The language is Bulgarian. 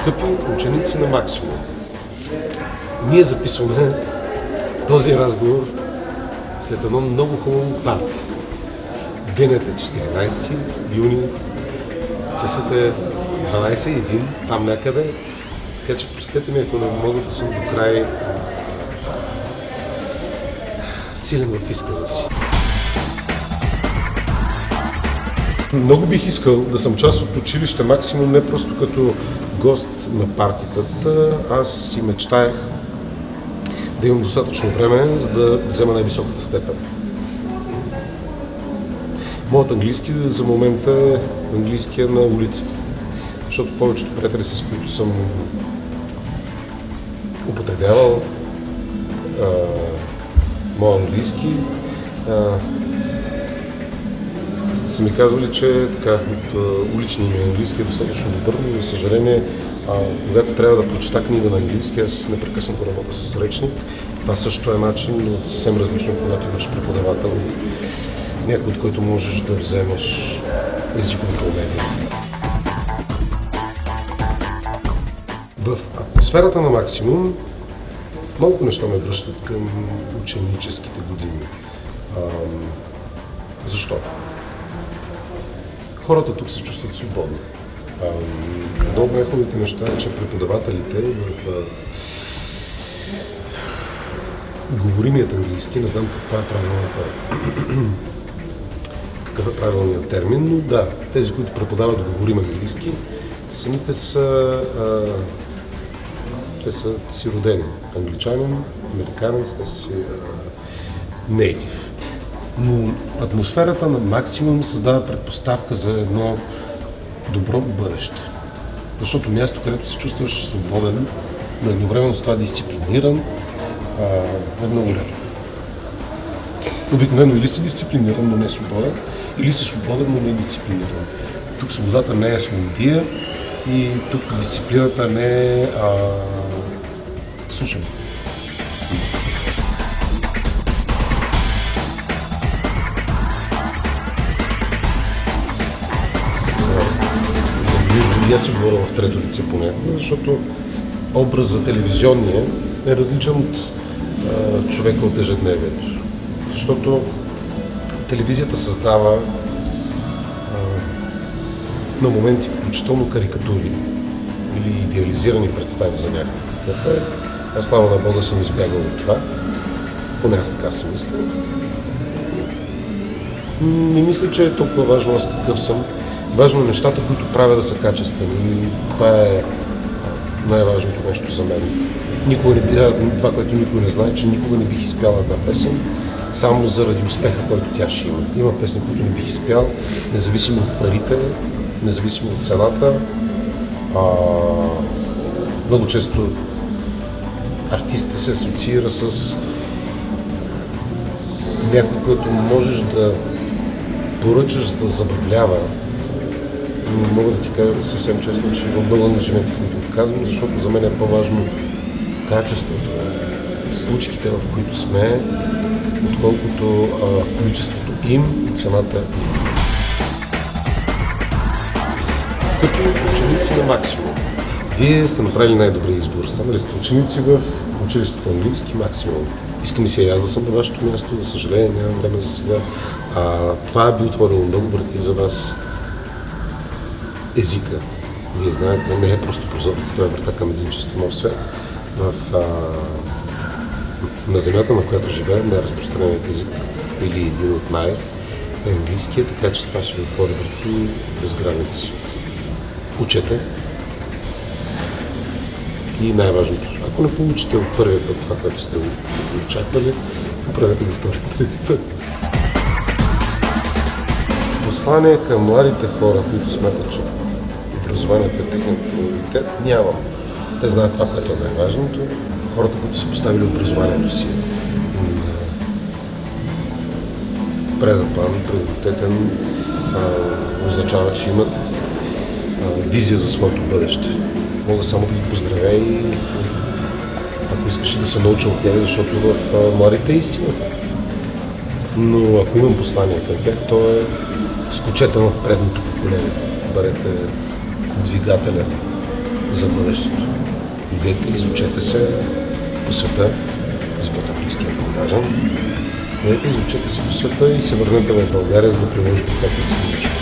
Скъпи ученици на Максимум, ние записваме този разговор след едно много хубаво парти. Денят е 14 юни, часът е 12:01, там някъде, така че простете ми, ако не мога да съм до край силен в изказа си. Много бих искал да съм част от училище Максимум, не просто като гост на партитата. Аз си мечтаях да имам достатъчно време, за да взема най-високата степен. Моят английски за момента е английския на улицата, защото повечето приятели, с които съм употребявал моят английски, са ми казвали, че така, уличният ми английски е достатъчно добър, но за съжаление, когато трябва да прочета книга на английски, аз непрекъснато работя с речник. Това също е начин, но съвсем различно, когато имаш преподавател и някой, от който можеш да вземеш езиковите умения. В атмосферата на Максимум малко неща ме връщат към ученическите години. Защо? Хората тук се чувстват свободни. Едно от най-хубавите неща е, че преподавателите в говоримият английски, не знам какъв е правилният термин, но да, тези, които преподават говорим английски, самите са си родени. Англичанин, американец, те си нейтив. Но атмосферата на Максимум създава предпоставка за едно добро бъдеще. Защото място, където се чувстваш свободен, но едновременно с това дисциплиниран, е много лето. Обикновено или си дисциплиниран, но не свободен, или си свободен, но не дисциплиниран. Тук свободата не е свободия и тук дисциплината не е слушане. И аз си говоря в трето лице понякога, защото образът телевизионния е различен от човека от ежедневието. Защото телевизията създава на моменти включително карикатури или идеализирани представи за някакъв. Аз, слава на Бога, съм избягал от това. Поне аз така си мисля. Не мисля, че е толкова важно аз какъв съм. Важно е нещата, които правя, да са качествени. Това е най-важното нещо за мен. Това, което никой не знае, че никога не бих изпял една песен, само заради успеха, който тя ще има. Има песни, които не бих изпял, независимо от парите, независимо от цената. Много често артистът се асоциира с някой, който можеш да поръчаш, за да забавлява. Но мога да ти кажа съвсем честно, че има много ангажименти, които отказвам, защото за мен е по-важно качеството, случките, в които сме, отколкото количеството им и цената им. Скъпи ученици на Максимум, вие сте направили най-добрия избор. Станали сте ученици в училище по английски Максимум. Искам и си и аз да съм на вашето място, за съжаление нямам време за сега. Това би отворило много врати за вас. Езика, вие знаете, не е просто прозорец, това е врата към един чисто нов свят. На земята, на която живеем, най-разпространеният език или един от е английския, така че това ще ви отвори врати без граници. Учете и най-важното, ако не получите от първия път това, което сте очаквали, поправете го втори, трети път. Послание към младите хора, които смятат, че образованието е техен приоритет, нямам. Те знаят това, което е най-важното. Хората, които са поставили образованието си преден план, приоритетен, означава, че имат визия за своето бъдеще. Мога само да ги поздравя и ако искаш да се науча от тях, защото в младите е истината. Но ако имам послание към тях, то е скочете над предното поколение. Бъдете двигателя за бъдещето. Идете, изучете се по света, защото английски е важен. Идете, изучете се по света и се върнете в България, за да приложите това, което се научите.